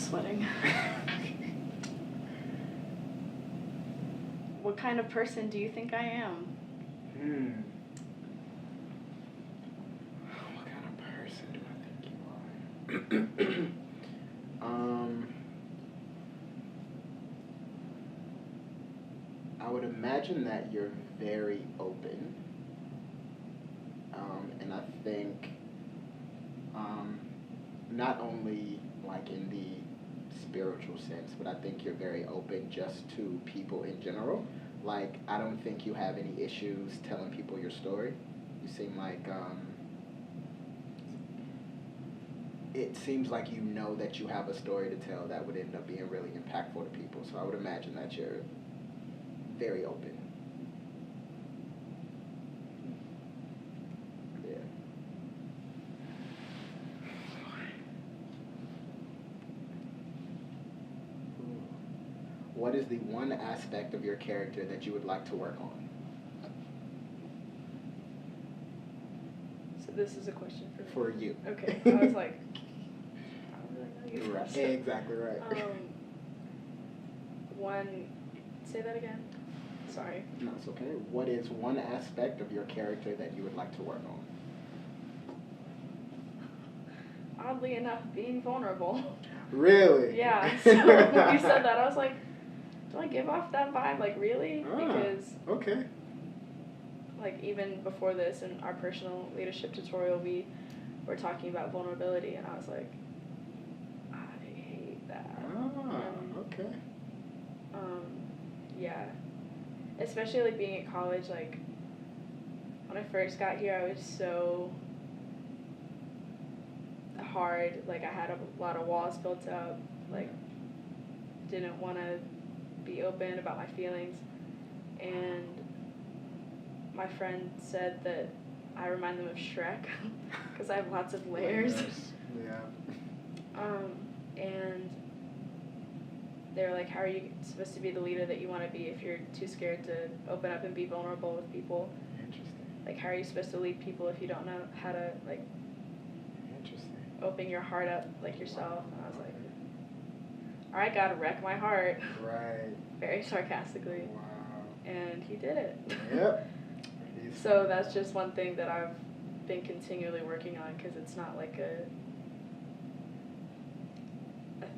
sweating. What kind of person do you think I am? What kind of person do I think you are? I would imagine that you're very open. And I think not only like in the spiritual sense, but I think you're very open just to people in general. Like, I don't think you have any issues telling people your story. You seem like, it seems like you know that you have a story to tell that would end up being really impactful to people. So I would imagine that you're very open. Yeah. What is the one aspect of your character that you would like to work on? So this is a question for me. For you. Okay. I was like, I don't really know you. Right. Exactly right. Say that again. Sorry. No, it's okay. What is one aspect of your character that you would like to work on? Oddly enough, being vulnerable. Really? Yeah. So when you said that, I was like, do I give off that vibe? Like, really? Because okay. like even before this in our personal leadership tutorial, we were talking about vulnerability, and I was like, I hate that. Okay. Yeah. Especially like being at college, like when I first got here, I was so hard. Like I had a lot of walls built up. Like didn't want to be open about my feelings, and my friend said that I remind them of Shrek because I have lots of layers. Yeah. And they're like, how are you supposed to be the leader that you want to be if you're too scared to open up and be vulnerable with people? Interesting. Like, how are you supposed to lead people if you don't know how to, like, Interesting. open your heart up like yourself? And I was like, all right, God, wreck my heart. Right. Very sarcastically. Wow. And he did it. Yep. So that's just one thing that I've been continually working on, because it's not like a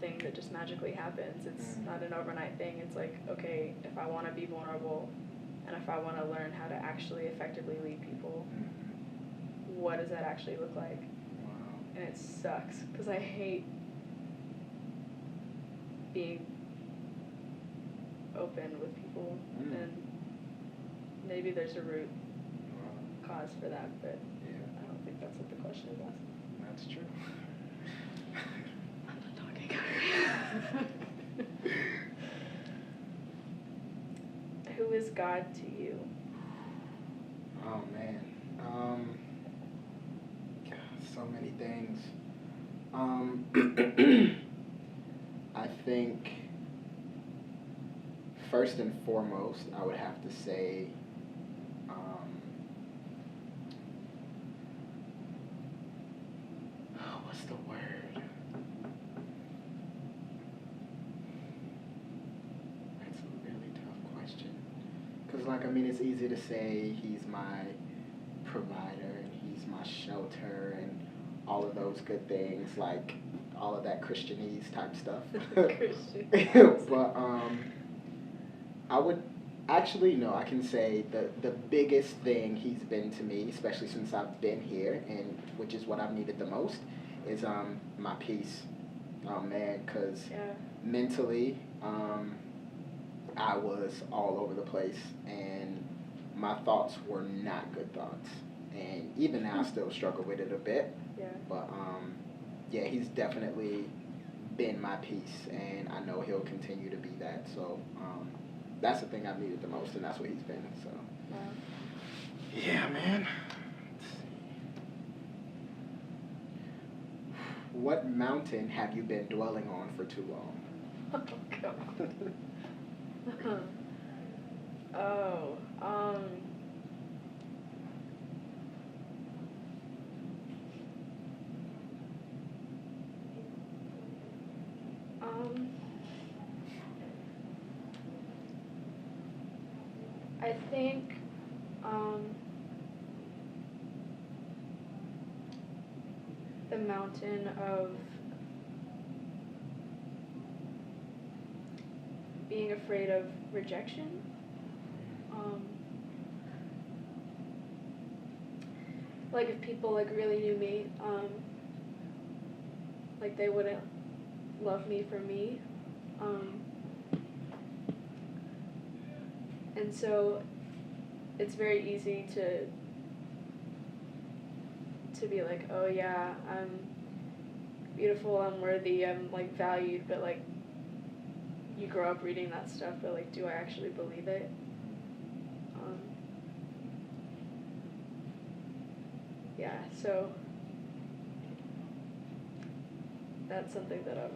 thing that just magically happens. It's not an overnight thing. It's like, okay, if I want to be vulnerable and if I want to learn how to actually effectively lead people, what does that actually look like? Wow. And it sucks because I hate being open with people, and maybe there's a root cause for that, but yeah. I don't think that's what the question is asking. That's true. I'm not talking. Who is God to you? Oh man, so many things. I think first and foremost, I would have to say, what's the word? That's a really tough question. Because, like, I mean, it's easy to say he's my provider and he's my shelter and all of those good things, like all of that Christianese type stuff. But I would actually, no, I can say the biggest thing he's been to me, especially since I've been here, and which is what I've needed the most, is my peace. Oh man, because mentally, I was all over the place, and my thoughts were not good thoughts. And even now, I still struggle with it a bit. Yeah. But yeah, he's definitely been my peace, and I know he'll continue to be that. So that's the thing I've needed the most, and that's what he's been. So yeah, man. Let's see. What mountain have you been dwelling on for too long? Oh God. I think the mountain of being afraid of rejection. Like if people like really knew me, like they wouldn't love me for me. And so it's very easy to be like, oh yeah, I'm beautiful, I'm worthy, I'm like valued, but like you grow up reading that stuff, but like do I actually believe it? Yeah, so that's something that I'm